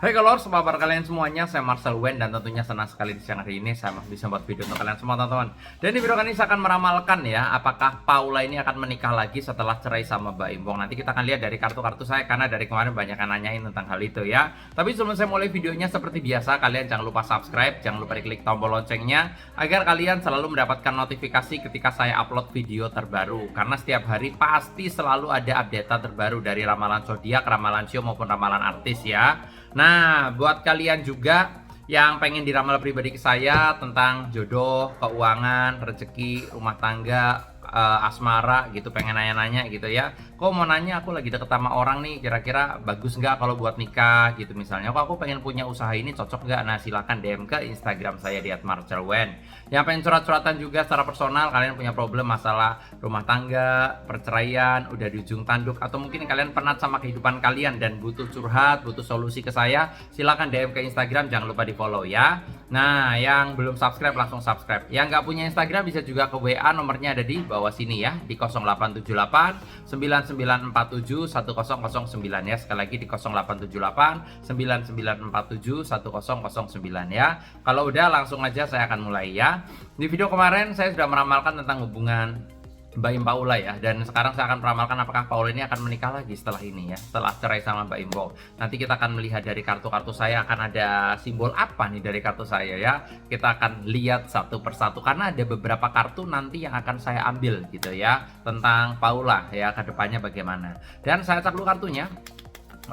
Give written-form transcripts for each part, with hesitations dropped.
Hai kalor, apa kabar kalian semuanya? Saya Marcel Wen dan tentunya senang sekali di siang hari ini saya masih bisa buat video untuk kalian semua teman-teman. Dan di video kali ini saya akan meramalkan ya, apakah Paula ini akan menikah lagi setelah cerai sama Mbak Imbong. Nanti kita akan lihat dari kartu-kartu saya karena dari kemarin banyak yang nanyain tentang hal itu ya. Tapi sebelum saya mulai videonya seperti biasa, kalian jangan lupa subscribe, jangan lupa diklik tombol loncengnya agar kalian selalu mendapatkan notifikasi ketika saya upload video terbaru. Karena setiap hari pasti selalu ada update terbaru dari ramalan zodiak, ramalan show maupun ramalan artis ya. Nah, buat kalian juga yang pengen diramal pribadi ke saya tentang jodoh, keuangan, rezeki, rumah tangga, asmara gitu, pengen nanya-nanya gitu ya. Kok mau nanya aku lagi deket sama orang nih, kira-kira bagus nggak kalau buat nikah gitu misalnya. Kok aku pengen punya usaha ini, cocok nggak? Nah, silahkan DM ke Instagram saya di @marcelwen. Yang pengen curhat-curhatan juga secara personal, kalian punya problem masalah rumah tangga, perceraian, udah di ujung tanduk, atau mungkin kalian penat sama kehidupan kalian dan butuh curhat, butuh solusi ke saya, silahkan DM ke Instagram, jangan lupa di follow ya. Nah, yang belum subscribe langsung subscribe. Yang nggak punya Instagram bisa juga ke WA, nomornya ada di bawah sini ya, di 0878 9947 1009 ya. Sekali lagi di 0878 9947 1009 ya. Kalau udah langsung aja saya akan mulai ya. Di video kemarin saya sudah meramalkan tentang hubungan Mbak Im Paula ya, dan sekarang saya akan meramalkan apakah Paula ini akan menikah lagi setelah ini ya, setelah cerai sama Mbak Imbong. Nanti kita akan melihat dari kartu-kartu saya akan ada simbol apa nih dari kartu saya ya. Kita akan lihat satu persatu karena ada beberapa kartu nanti yang akan saya ambil gitu ya tentang Paula ya, ke depannya bagaimana. Dan saya cek dulu kartunya.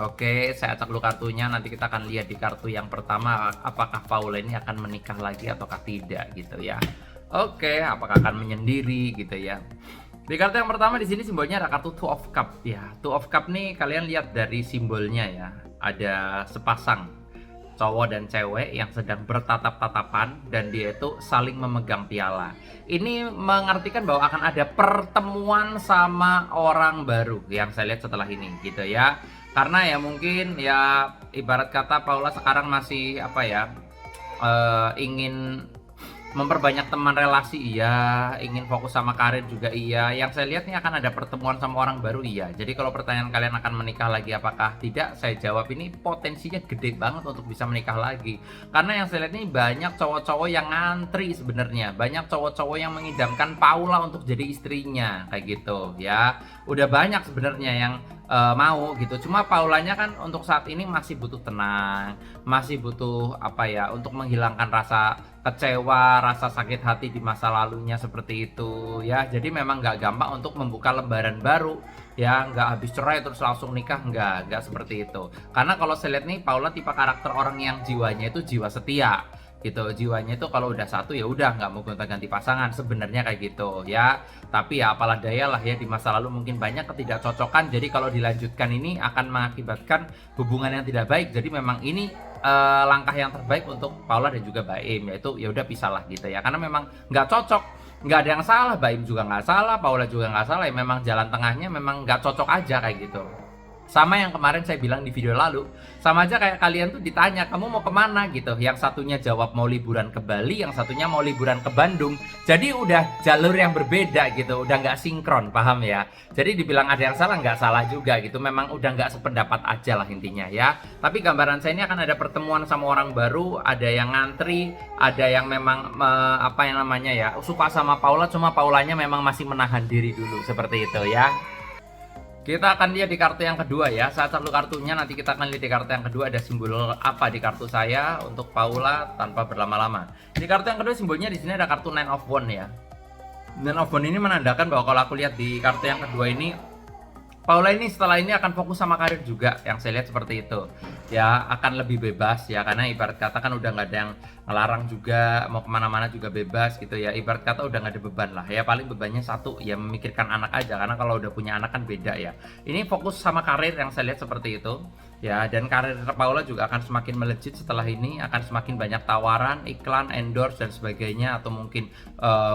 Oke, saya acak dulu kartunya. Nanti kita akan lihat di kartu yang pertama apakah Paula ini akan menikah lagi ataukah tidak gitu ya. Oke, apakah akan menyendiri gitu ya. Di kartu yang pertama di sini simbolnya ada kartu Two of Cup ya. Two of Cup nih kalian lihat dari simbolnya ya. Ada sepasang cowok dan cewek yang sedang bertatap-tatapan dan dia itu saling memegang piala. Ini mengartikan bahwa akan ada pertemuan sama orang baru yang saya lihat setelah ini gitu ya. Karena ya mungkin ya ibarat kata Paula sekarang masih apa ya, ingin memperbanyak teman relasi iya, ingin fokus sama karir juga iya. Yang saya lihat nih akan ada pertemuan sama orang baru iya. Jadi kalau pertanyaan kalian akan menikah lagi apakah tidak, saya jawab ini potensinya gede banget untuk bisa menikah lagi. Karena yang saya lihat nih banyak cowok-cowok yang ngantri sebenarnya, banyak cowok-cowok yang mengidamkan Paula untuk jadi istrinya kayak gitu ya. Udah banyak sebenarnya yang mau gitu. Cuma Paulanya kan untuk saat ini masih butuh tenang, masih butuh apa ya, untuk menghilangkan rasa kecewa, rasa sakit hati di masa lalunya seperti itu ya. Jadi memang nggak gampang untuk membuka lembaran baru ya, nggak habis cerai terus langsung nikah, nggak seperti itu. Karena kalau saya lihat nih Paula tipe karakter orang yang jiwanya itu jiwa setia gitu. Jiwanya itu kalau udah satu ya udah nggak mau gonta-ganti pasangan sebenarnya kayak gitu ya. Tapi ya apalah daya lah ya, di masa lalu mungkin banyak ketidakcocokan, jadi kalau dilanjutkan ini akan mengakibatkan hubungan yang tidak baik. Jadi memang ini langkah yang terbaik untuk Paula dan juga Mbak Im, yaitu ya udah pisahlah gitu ya, karena memang nggak cocok. Nggak ada yang salah, Mbak Im juga nggak salah, Paula juga nggak salah ya, memang jalan tengahnya memang nggak cocok aja kayak gitu. Sama yang kemarin saya bilang di video lalu, sama aja kayak kalian tuh ditanya kamu mau kemana gitu, yang satunya jawab mau liburan ke Bali, yang satunya mau liburan ke Bandung. Jadi udah jalur yang berbeda gitu, udah nggak sinkron, paham ya. Jadi dibilang ada yang salah, nggak salah juga gitu, memang udah nggak sependapat aja lah intinya ya. Tapi gambaran saya ini akan ada pertemuan sama orang baru, ada yang ngantri, ada yang memang apa yang namanya ya, suka sama Paula, cuma Paulanya memang masih menahan diri dulu seperti itu ya. Kita akan lihat di kartu yang kedua ya. Saat satu kartunya nanti kita akan lihat di kartu yang kedua ada simbol apa di kartu saya untuk Paula tanpa berlama-lama. Di kartu yang kedua simbolnya di sini ada kartu Nine of Wands ya. Nine of Wands ini menandakan bahwa kalau aku lihat di kartu yang kedua ini, Paula ini setelah ini akan fokus sama karir juga, yang saya lihat seperti itu ya, akan lebih bebas ya, karena ibarat kata kan udah nggak ada yang ngelarang juga, mau kemana-mana juga bebas gitu ya. Ibarat kata udah nggak ada beban lah ya, paling bebannya satu ya, memikirkan anak aja, karena kalau udah punya anak kan beda ya. Ini fokus sama karir yang saya lihat seperti itu ya, dan karir Paula juga akan semakin melejit setelah ini, akan semakin banyak tawaran, iklan, endorse dan sebagainya, atau mungkin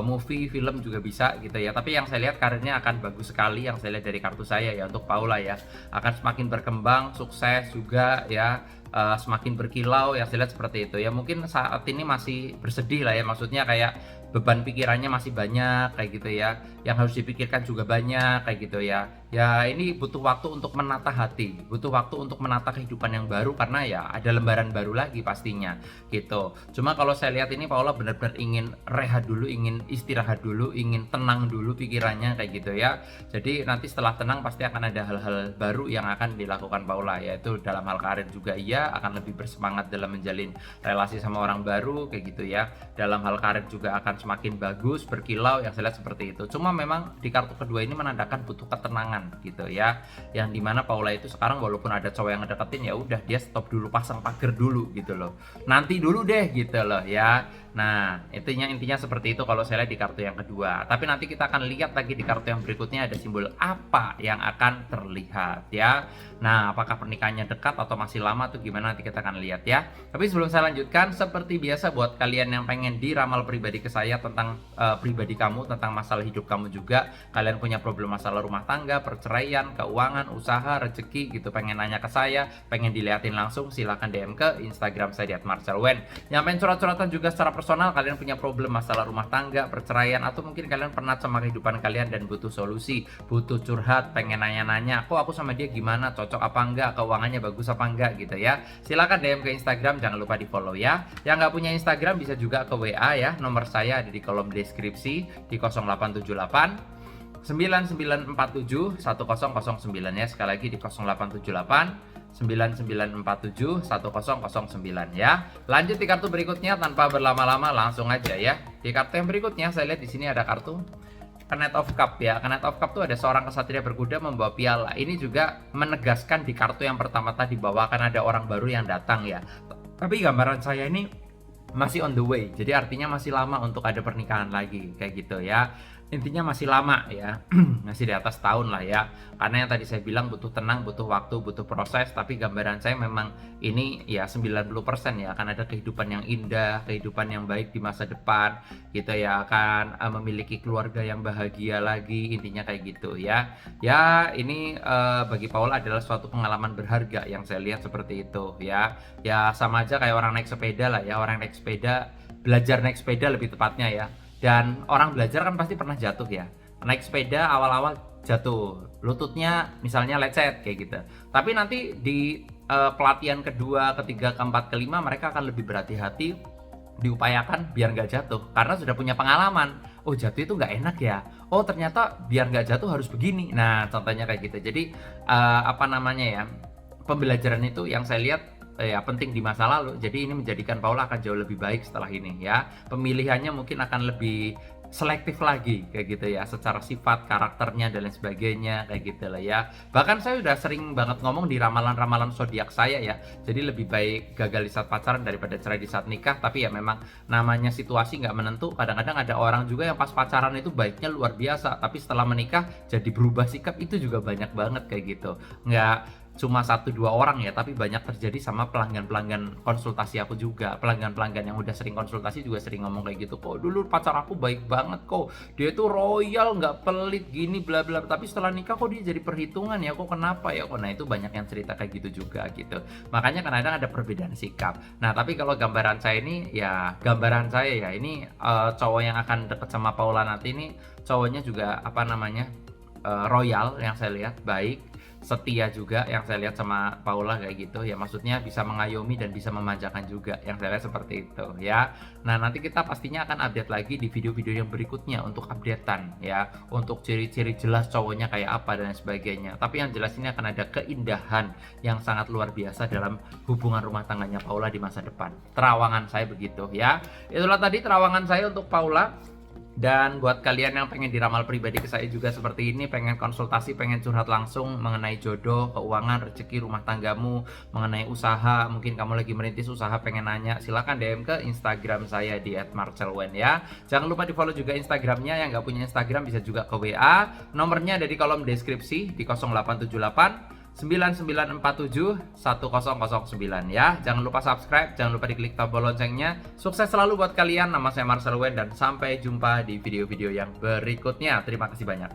movie, film juga bisa gitu ya. Tapi yang saya lihat karirnya akan bagus sekali yang saya lihat dari kartu saya ya untuk Paula ya, akan semakin berkembang, sukses juga ya, semakin berkilau ya, saya lihat seperti itu ya. Mungkin saat ini masih bersedih lah ya, maksudnya kayak beban pikirannya masih banyak kayak gitu ya, yang harus dipikirkan juga banyak kayak gitu ya. Ya ini butuh waktu untuk menata hati, butuh waktu untuk menata kehidupan yang baru karena ya ada lembaran baru lagi pastinya gitu. Cuma kalau saya lihat ini Paula benar-benar ingin rehat dulu, ingin istirahat dulu, ingin tenang dulu pikirannya kayak gitu ya. Jadi nanti setelah tenang pasti akan ada hal-hal baru yang akan dilakukan Paula, yaitu dalam hal karir juga iya akan lebih bersemangat dalam menjalin relasi sama orang baru kayak gitu ya. Dalam hal karir juga akan semakin bagus, berkilau, yang saya lihat seperti itu. Cuma memang di kartu kedua ini menandakan butuh ketenangan gitu ya, yang dimana Paula itu sekarang walaupun ada cowok yang ngedeketin ya udah dia stop dulu, pasang pagar dulu gitu loh, nanti dulu deh gitu loh ya. Nah intinya seperti itu kalau saya lihat di kartu yang kedua. Tapi nanti kita akan lihat lagi di kartu yang berikutnya ada simbol apa yang akan terlihat ya. Nah apakah pernikahannya dekat atau masih lama tuh gimana, nanti kita akan lihat ya. Tapi sebelum saya lanjutkan, seperti biasa buat kalian yang pengen diramal pribadi ke saya tentang pribadi kamu, tentang masalah hidup kamu juga, kalian punya problem masalah rumah tangga, perceraian, keuangan, usaha, rezeki gitu, pengen nanya ke saya, pengen diliatin langsung, silahkan DM ke Instagram saya di @marcelwen. Nyampein surat-suratan juga secara personal, kalian punya problem masalah rumah tangga, perceraian, atau mungkin kalian pernah sama kehidupan kalian dan butuh solusi, butuh curhat, pengen nanya-nanya, kok aku sama dia gimana, cocok apa enggak, keuangannya bagus apa enggak gitu ya, silahkan DM ke Instagram, jangan lupa di follow ya. Yang nggak punya Instagram bisa juga ke WA ya, nomor saya ada di kolom deskripsi di 0878 9947 1009 ya, sekali lagi di 0878 9947 1009 ya. Lanjut di kartu berikutnya tanpa berlama-lama langsung aja ya. Di kartu yang berikutnya saya lihat di sini ada kartu Knight of Cup ya. Knight of Cup tuh ada seorang kesatria berkuda membawa piala. Ini juga menegaskan di kartu yang pertama tadi bahwa akan ada orang baru yang datang ya. Tapi gambaran saya ini masih on the way, jadi artinya masih lama untuk ada pernikahan lagi kayak gitu ya. Intinya masih lama ya, masih di atas tahun lah ya, karena yang tadi saya bilang butuh tenang, butuh waktu, butuh proses. Tapi gambaran saya memang ini ya 90% ya, akan ada kehidupan yang indah, kehidupan yang baik di masa depan gitu ya, akan memiliki keluarga yang bahagia lagi, intinya kayak gitu ya. Ya ini bagi Paula adalah suatu pengalaman berharga yang saya lihat seperti itu ya. Ya sama aja kayak orang naik sepeda lah ya, orang naik sepeda, belajar naik sepeda lebih tepatnya ya. Dan orang belajar kan pasti pernah jatuh ya. Naik sepeda awal-awal jatuh, lututnya misalnya lecet kayak gitu. Tapi nanti di pelatihan kedua, ketiga, keempat, kelima mereka akan lebih berhati-hati, diupayakan biar nggak jatuh karena sudah punya pengalaman. Oh jatuh itu nggak enak ya. Oh ternyata biar nggak jatuh harus begini. Nah contohnya kayak gitu. Jadi apa namanya ya, pembelajaran itu yang saya lihat ya penting di masa lalu. Jadi ini menjadikan Paula akan jauh lebih baik setelah ini ya. Pemilihannya mungkin akan lebih selektif lagi kayak gitu ya, secara sifat, karakternya dan lain sebagainya kayak gitu lah ya. Bahkan saya udah sering banget ngomong di ramalan-ramalan zodiak saya ya. Jadi lebih baik gagal di saat pacaran daripada cerai di saat nikah. Tapi ya memang namanya situasi nggak menentu. Kadang-kadang ada orang juga yang pas pacaran itu baiknya luar biasa, tapi setelah menikah jadi berubah sikap. Itu juga banyak banget kayak gitu. Nggak cuma 1-2 orang ya, tapi banyak terjadi sama pelanggan-pelanggan konsultasi aku juga. Pelanggan-pelanggan yang udah sering konsultasi juga sering ngomong kayak gitu, kok dulu pacar aku baik banget kok, dia tuh royal, nggak pelit gini bla bla, tapi setelah nikah kok dia jadi perhitungan ya, kok kenapa ya kok. Nah itu banyak yang cerita kayak gitu juga gitu. Makanya kadang-kadang ada perbedaan sikap. Nah tapi kalau gambaran saya ini ya, gambaran saya ya ini cowok yang akan deket sama Paula nanti ini cowoknya juga apa namanya, royal yang saya lihat, baik, setia juga yang saya lihat sama Paula kayak gitu ya. Maksudnya bisa mengayomi dan bisa memanjakan juga yang saya lihat seperti itu ya. Nah nanti kita pastinya akan update lagi di video-video yang berikutnya untuk updatean ya, untuk ciri-ciri jelas cowoknya kayak apa dan sebagainya. Tapi yang jelas ini akan ada keindahan yang sangat luar biasa dalam hubungan rumah tangganya Paula di masa depan. Terawangan saya begitu ya. Itulah tadi terawangan saya untuk Paula. Dan buat kalian yang pengen diramal pribadi ke saya juga seperti ini, pengen konsultasi, pengen curhat langsung mengenai jodoh, keuangan, rezeki, rumah tanggamu, mengenai usaha, mungkin kamu lagi merintis usaha pengen nanya, silahkan DM ke Instagram saya di @marcelwen ya. Jangan lupa di follow juga Instagramnya. Yang nggak punya Instagram bisa juga ke WA, nomornya ada di kolom deskripsi di 0878 9947 1009 ya. Jangan lupa subscribe, jangan lupa diklik tombol loncengnya. Sukses selalu buat kalian. Nama saya Marcelwen dan sampai jumpa di video-video yang berikutnya. Terima kasih banyak.